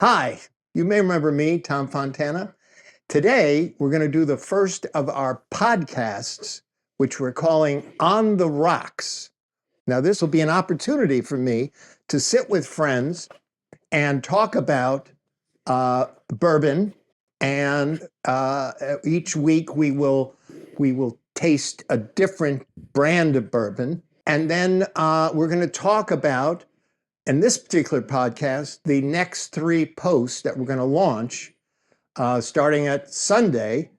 Hi, you may remember me, Tom Fontana. Today, we're going to do the first of our podcasts, which we're calling On the Rocks. Now, this will be an opportunity for me to sit with friends and talk about bourbon. And each week we will taste a different brand of bourbon. And then we're going to talk about, in this particular podcast, the next three posts that we're going to launch starting at Sunday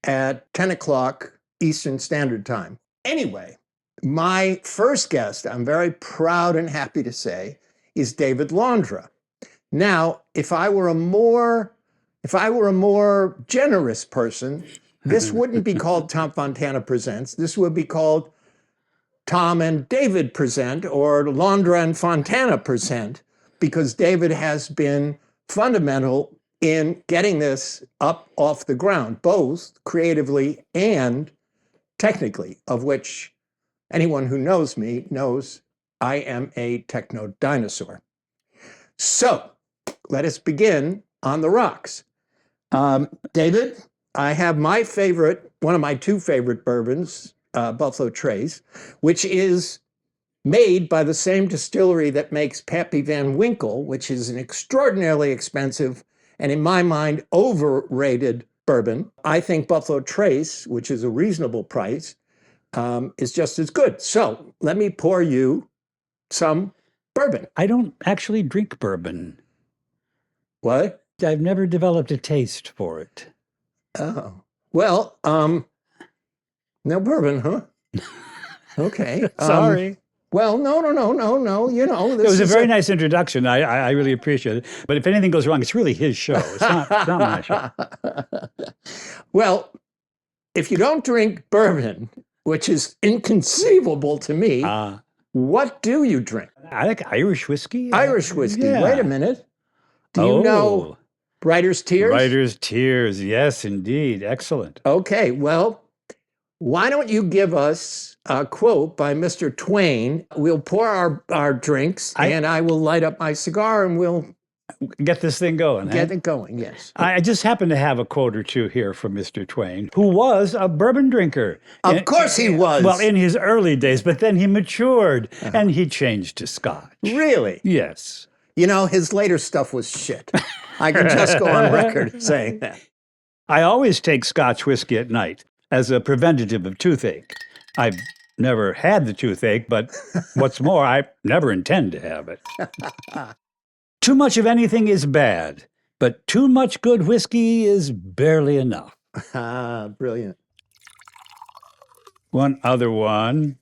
at 10 o'clock Eastern Standard Time. Anyway, my first guest, I'm very proud and happy to say, is David Laundra. Now, if I were a more generous person, this wouldn't be called Tom Fontana Presents. This would be called Tom and David Present, or Laundra and Fontana Present, because David has been fundamental in getting this up off the ground, both creatively and technically, of which anyone who knows me knows I am a techno dinosaur. So let us begin on the rocks. David, I have one of my two favorite bourbons, Buffalo Trace, which is made by the same distillery that makes Pappy Van Winkle, which is an extraordinarily expensive and, in my mind, overrated bourbon. I think Buffalo Trace, which is a reasonable price, is just as good. So let me pour you some bourbon. I don't actually drink bourbon. What? I've never developed a taste for it. Oh, well, no bourbon, huh? Okay. Sorry. Well, no. You know, It was a very nice introduction. I really appreciate it. But if anything goes wrong, it's really his show. It's not my show. Well, if you don't drink bourbon, which is inconceivable to me, what do you drink? I like Irish whiskey. Irish whiskey. Yeah. Wait a minute. Do you know Writer's Tears? Writer's Tears. Yes, indeed. Excellent. Okay, well, why don't you give us a quote by Mr. Twain? We'll pour our drinks, and I will light up my cigar, and we'll get this thing going. Get it going, yes. I just happen to have a quote or two here from Mr. Twain, who was a bourbon drinker. Of course he was. Well, in his early days, but then he matured and he changed to Scotch. Really? Yes. You know, his later stuff was shit. I can just go on record saying that. I always take Scotch whiskey at night as a preventative of toothache. I've never had the toothache, but what's more, I never intend to have it. Too much of anything is bad, but too much good whiskey is barely enough. Brilliant. One other one.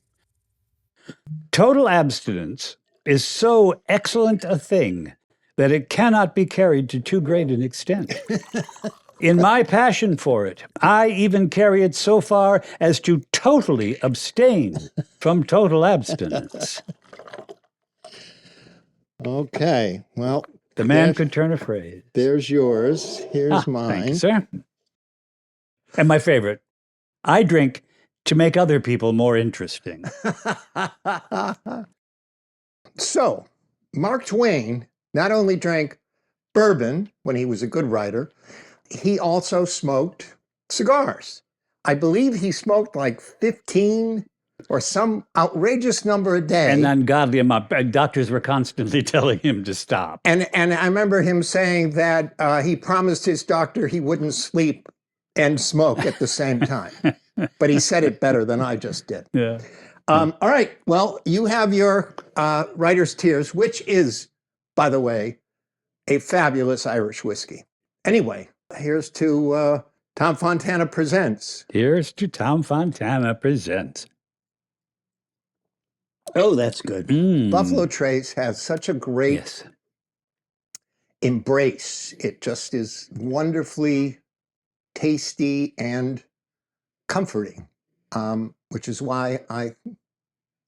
Total abstinence is so excellent a thing that it cannot be carried to too great an extent. In my passion for it, I even carry it so far as to totally abstain from total abstinence. Okay, well. The man could turn a phrase. There's yours. Here's mine. Thank you, sir. And my favorite, I drink to make other people more interesting. So, Mark Twain not only drank bourbon when he was a good writer, he also smoked cigars. I believe he smoked like 15 or some outrageous number a day. An ungodly amount. Doctors were constantly telling him to stop. And I remember him saying that he promised his doctor he wouldn't sleep and smoke at the same time. But he said it better than I just did. Yeah. All right. Well, you have your Writer's Tears, which is, by the way, a fabulous Irish whiskey. Anyway, here's to Tom Fontana Presents. Here's to Tom Fontana Presents. Oh, that's good. Buffalo Trace has such a great embrace. It just is wonderfully tasty and comforting, which is why I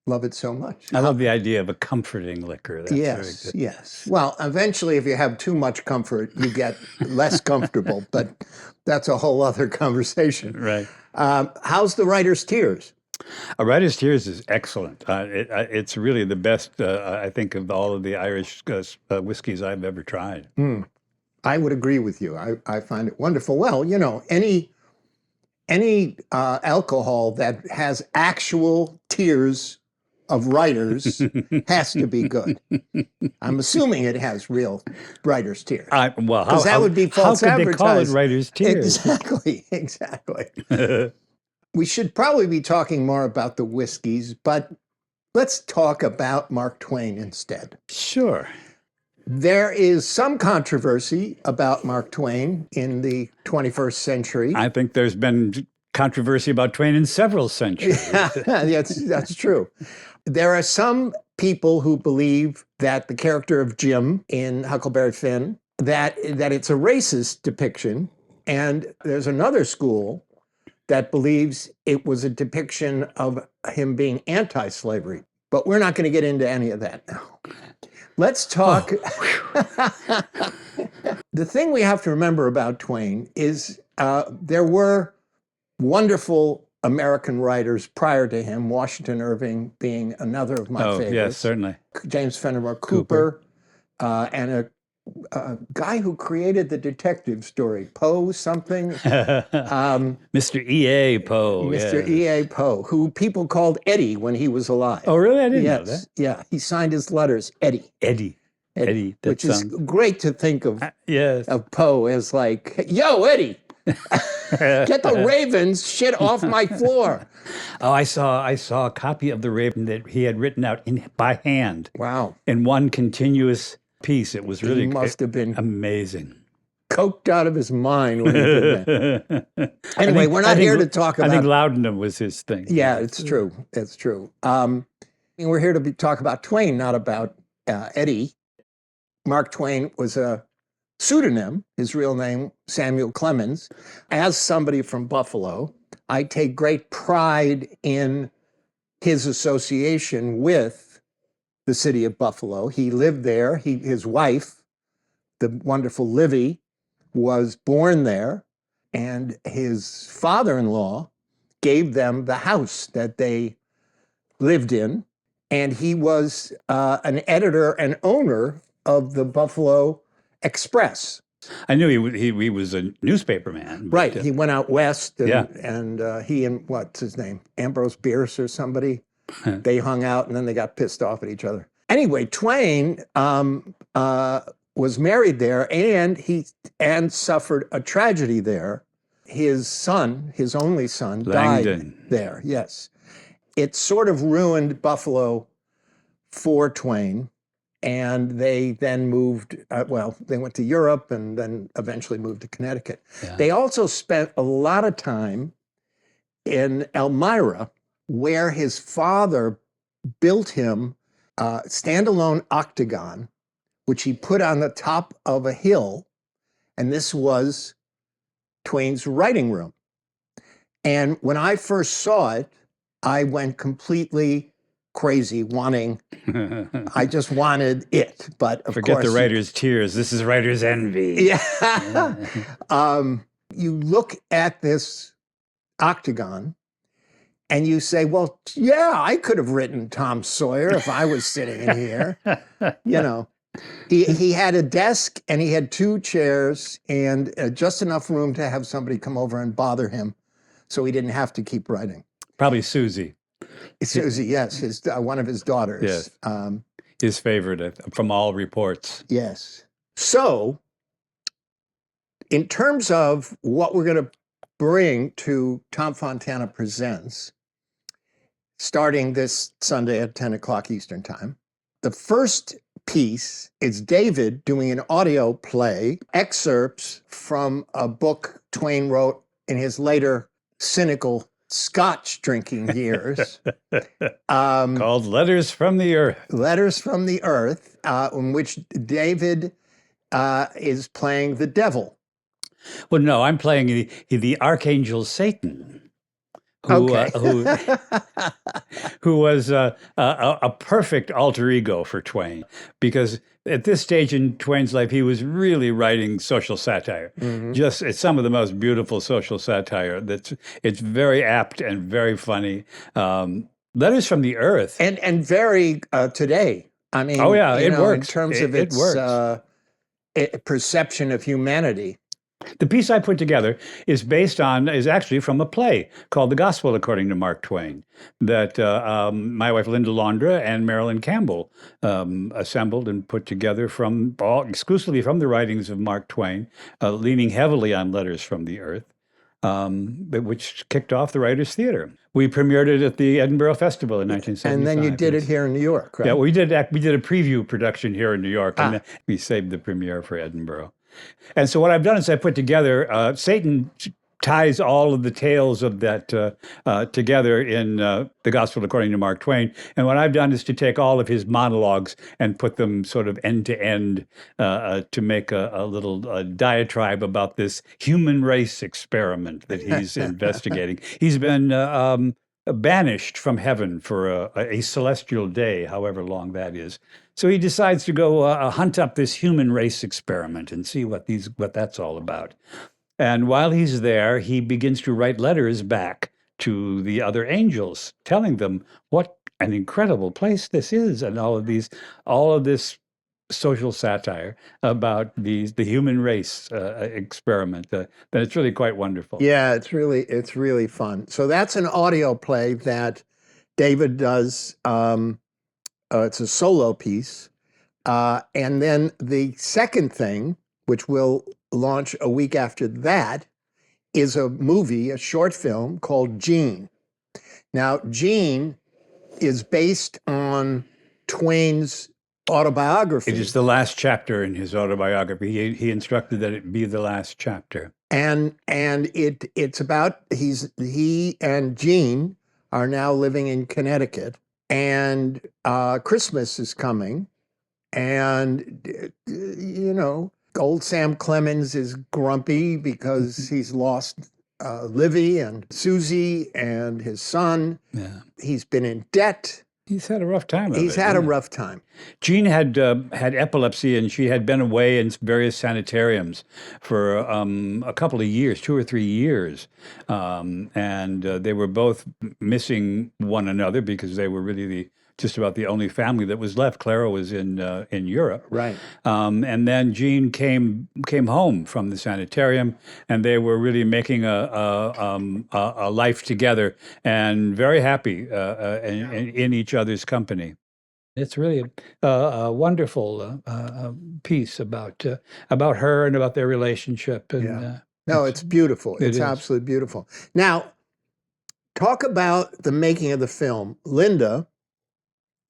love it so much. I love the idea of a comforting liquor. That's very good. Yes. Well, eventually, if you have too much comfort, you get less comfortable, but that's a whole other conversation. Right. How's the Writer's Tears? A Writer's Tears is excellent. It's really the best, I think, of all of the Irish whiskeys I've ever tried. I would agree with you. I find it wonderful. Well, you know, any alcohol that has actual tears of writers has to be good. I'm assuming it has real writers' tears. Well, because that would be how false could they call it advertising. writer's tears? Exactly, exactly. We should probably be talking more about the whiskeys, but let's talk about Mark Twain instead. Sure. There is some controversy about Mark Twain in the 21st century. I think there's been controversy about Twain in several centuries. That's true. There are some people who believe that the character of Jim in Huckleberry Finn, that it's a racist depiction. And there's another school that believes it was a depiction of him being anti-slavery. But we're not going to get into any of that now. Let's talk. The thing we have to remember about Twain is there were wonderful American writers prior to him, Washington Irving being another of my favorites. Yes, certainly. James Fenimore Cooper. And a guy who created the detective story, Poe something. Mr. E.A. Poe. Mr. Yes. E.A. Poe, who people called Eddie when he was alive. Oh, really? I didn't know that. Yeah, he signed his letters Eddie. Eddie. Which is great to think of, yes. of Poe as like, yo, Eddie, get the Ravens shit off my floor. Oh, I saw a copy of the Raven that he had written out by hand. Wow. In one continuous piece. It was really must have been amazing. Coked out of his mind when he did that. Anyway, we're not here to talk about. I think Laudanum was his thing. Yeah, it's true. It's true. We're here to talk about Twain, not about Eddie. Mark Twain was a pseudonym. His real name, Samuel Clemens. As somebody from Buffalo, I take great pride in his association with the city of Buffalo. He lived there. His wife, the wonderful Livy, was born there, and his father-in-law gave them the house that they lived in, and he was an editor and owner of the Buffalo Express. I knew he was a newspaper man. Right. He went out west, and, Yeah. and he and what's his name? Ambrose Bierce or somebody. They hung out, and then they got pissed off at each other. Anyway, Twain was married there, and suffered a tragedy there. His son, his only son, Langdon. died there. Yes. It sort of ruined Buffalo for Twain. And they then moved, they went to Europe and then eventually moved to Connecticut. Yeah. They also spent a lot of time in Elmira, where his father built him a standalone octagon, which he put on the top of a hill. And this was Twain's writing room. And when I first saw it, I went completely crazy I just wanted it, but of Forget course, the writer's tears. This is writer's envy. Yeah. You look at this octagon and you say, well, yeah, I could have written Tom Sawyer if I was sitting in here. You know, he had a desk and he had two chairs and just enough room to have somebody come over and bother him so he didn't have to keep writing. Probably Susie. Susie, yes, one of his daughters. Yes. His favorite from all reports. Yes. So, in terms of what we're going to bring to Tom Fontana Presents, starting this Sunday at 10 o'clock Eastern Time, the first piece is David doing an audio play, excerpts from a book Twain wrote in his later cynical Scotch drinking years. Called Letters from the Earth. Letters from the Earth, in which David is playing the devil. Well, no, I'm playing the Archangel Satan, who was a perfect alter ego for Twain, because at this stage in Twain's life, he was really writing social satire. Mm-hmm. It's some of the most beautiful social satire. It's very apt and very funny. Letters from the Earth, and very today. I mean, oh yeah, it works. In terms of its perception of humanity. The piece I put together is actually from a play called The Gospel According to Mark Twain that my wife Linda Londra and Marilyn Campbell assembled and put together exclusively from the writings of Mark Twain, leaning heavily on Letters from the Earth, which kicked off the Writers' Theater. We premiered it at the Edinburgh Festival in 1975. And then you did it here in New York, right? Yeah, we did a preview production here in New York, and then we saved the premiere for Edinburgh. And so what I've done is I put together, Satan ties all of the tales of that together in The Gospel According to Mark Twain. And what I've done is to take all of his monologues and put them sort of end to end to make a little diatribe about this human race experiment that he's investigating. He's been banished from heaven for a celestial day, however long that is. So he decides to go hunt up this human race experiment and see what that's all about. And while he's there, he begins to write letters back to the other angels, telling them what an incredible place this is, and all of this social satire about the human race experiment. Then it's really quite wonderful. Yeah, it's really fun. So that's an audio play that David does. It's a solo piece. And then the second thing, which will launch a week after that, is a movie, a short film called Gene. Now, Gene is based on Twain's autobiography. It is the last chapter in his autobiography. He instructed that it be the last chapter. And it's about he and Gene are now living in Connecticut, and Christmas is coming, and old Sam Clemens is grumpy because he's lost Livy and Susie and his son. Yeah. He's been in debt. He's had a rough time. He's had a rough time. Jean had epilepsy, and she had been away in various sanitariums for a couple of years, 2 or 3 years, and they were both missing one another because they were really just about the only family that was left. Clara was in Europe, right? And then Jean came home from the sanitarium, and they were really making a life together and very happy in each other's company. It's really a wonderful piece about her and about their relationship. And, no, it's beautiful. It's absolutely beautiful. Now, talk about the making of the film, Linda.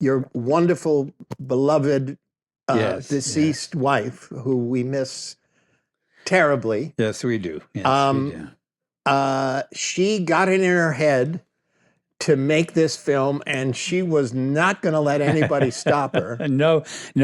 Your wonderful, beloved, deceased wife, who we miss terribly. Yes, we do. Yes, we do. She got it in her head to make this film, and she was not going to let anybody stop her. No,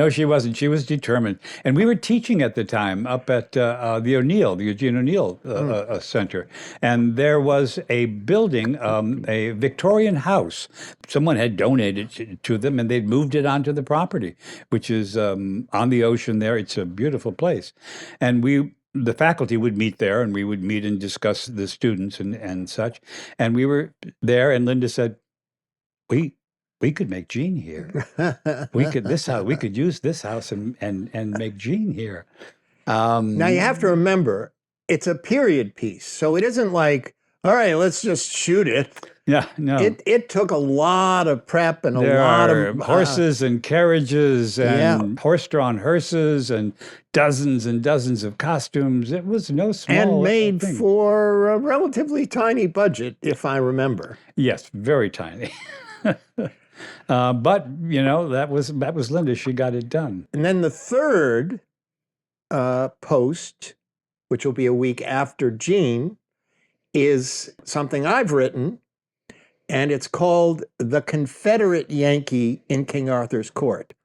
she wasn't. She was determined. And we were teaching at the time up at the Eugene O'Neill Center. And there was a building, a Victorian house. Someone had donated to them, and they'd moved it onto the property, which is on the ocean there. It's a beautiful place. And the faculty would meet there, and we would meet and discuss the students and such. And we were there, and Linda said, we could make Gene here. We could use this house and make Gene here. Now you have to remember, it's a period piece, so it isn't like, all right, let's just shoot it. Yeah, no. It took a lot of prep and there a lot of horses and carriages and horse-drawn hearses and dozens of costumes. It was no small and made thing. For a relatively tiny budget, if I remember. Yes, very tiny. But that was Linda. She got it done. And then the third post, which will be a week after Gene, is something I've written. And it's called The Confederate Yankee in King Arthur's Court.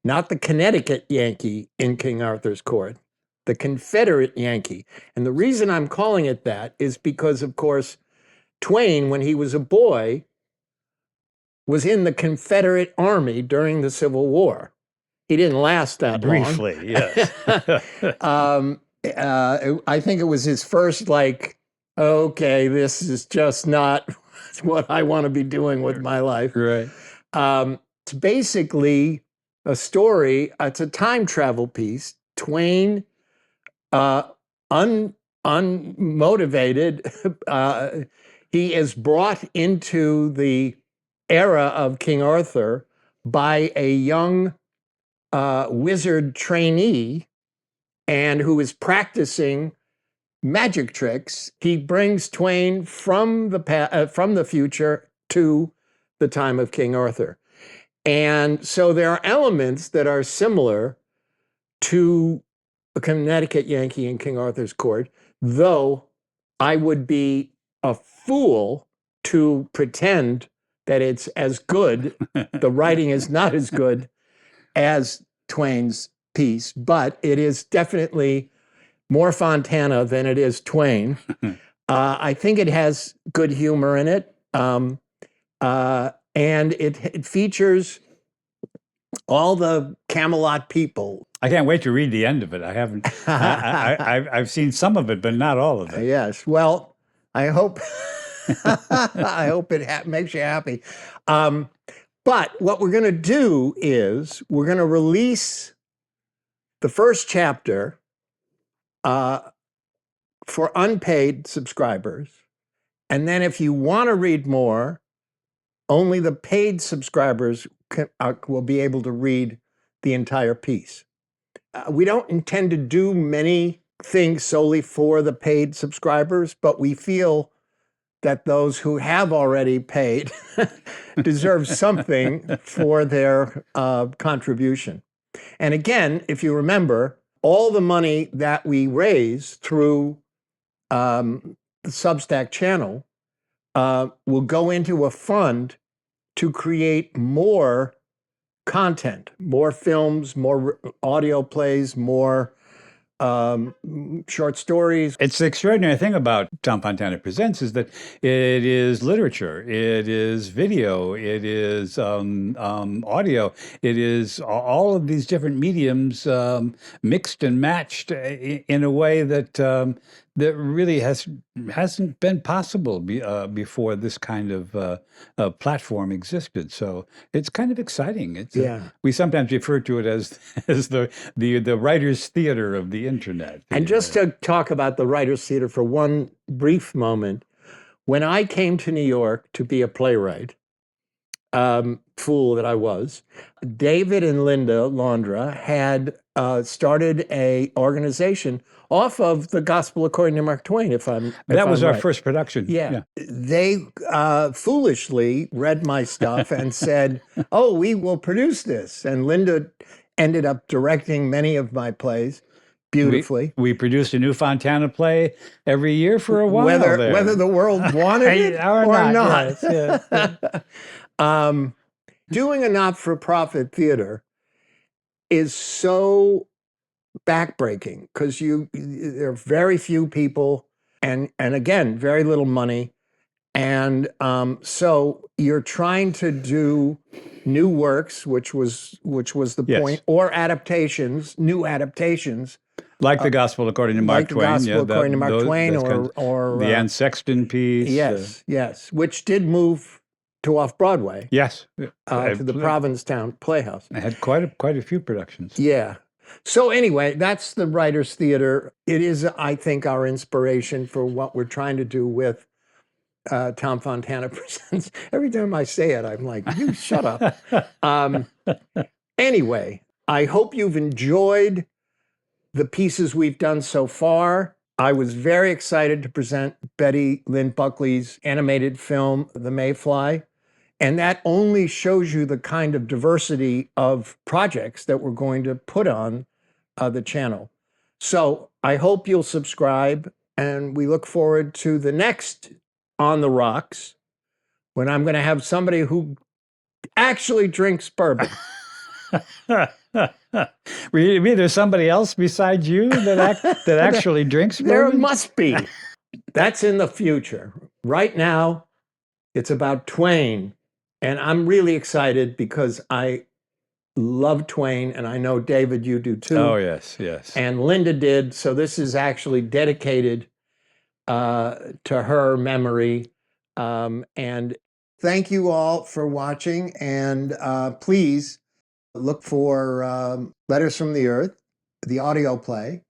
Not the Connecticut Yankee in King Arthur's Court, the Confederate Yankee. And the reason I'm calling it that is because, of course, Twain, when he was a boy, was in the Confederate Army during the Civil War. He didn't last that briefly, long. Yes. I think it was his first, okay, this is just not what I want to be doing with my life. Right. It's basically a story. It's a time travel piece Twain, uh, unmotivated, he is brought into the era of King Arthur by a young wizard trainee and who is practicing magic tricks. He brings Twain from the future to the time of King Arthur. And so there are elements that are similar to a Connecticut Yankee in King Arthur's Court, though I would be a fool to pretend that it's as good. The writing is not as good as Twain's piece, but it is definitely more Fontana than it is Twain. I think it has good humor in it. And it features all the Camelot people. I can't wait to read the end of it. I haven't. I've seen some of it, but not all of it. Yes. Well, I hope I hope it makes you happy. But what we're going to do is we're going to release the first chapter for unpaid subscribers, and then if you want to read more, only the paid subscribers will be able to read the entire piece. We don't intend to do many things solely for the paid subscribers, but we feel that those who have already paid deserve something for their contribution. And again, if you remember, all the money that we raise through the Substack channel will go into a fund to create more content, more films, more audio plays, more short stories. It's the extraordinary thing about Tom Fontana Presents is that it is literature, it is video, it is audio, it is all of these different mediums mixed and matched in a way that that really hasn't been possible before this kind of platform existed. So it's kind of exciting. It's we sometimes refer to it as the writer's theater of the internet. And just to talk about the writer's theater for one brief moment, when I came to New York to be a playwright, fool that I was, David and Linda Londra had started a organization off of the Gospel According to Mark Twain, that was our first production. Yeah. They foolishly read my stuff and said, oh, we will produce this. And Linda ended up directing many of my plays beautifully. We produced a new Fontana play every year for a while. Whether the world wanted it or not. Yes. Doing a not-for-profit theater is so backbreaking because there are very few people and again, very little money. And so you're trying to do new works, which was the point, or adaptations, new adaptations. Like the Gospel According to Mark Twain. Like the Gospel According to Mark Twain or the Anne Sexton piece. Yes, which did move to off-Broadway. Yes. To the Provincetown Playhouse. I had quite a few productions. Yeah. So anyway, that's the Writers' Theater. It is, I think, our inspiration for what we're trying to do with Tom Fontana Presents. Every time I say it, I'm like, you shut up. Anyway, I hope you've enjoyed the pieces we've done so far. I was very excited to present Betty Lynn Buckley's animated film, The Mayfly. And that only shows you the kind of diversity of projects that we're going to put on the channel. So I hope you'll subscribe, and we look forward to the next On the Rocks, when I'm going to have somebody who actually drinks bourbon. There's somebody else besides you that actually drinks bourbon? There must be. That's in the future. Right now, it's about Twain. And I'm really excited because I love Twain, and I know, David, you do too. Oh, yes, yes. And Linda did. So this is actually dedicated to her memory. And thank you all for watching. And please look for Letters from the Earth the audio play,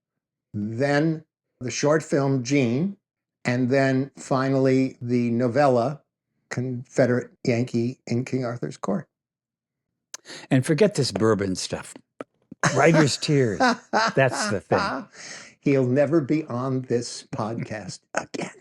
then the short film Gene, and then finally the novella Confederate Yankee in King Arthur's Court. And forget this Bourbon stuff. Writer's tears. That's the thing. He'll never be on this podcast again.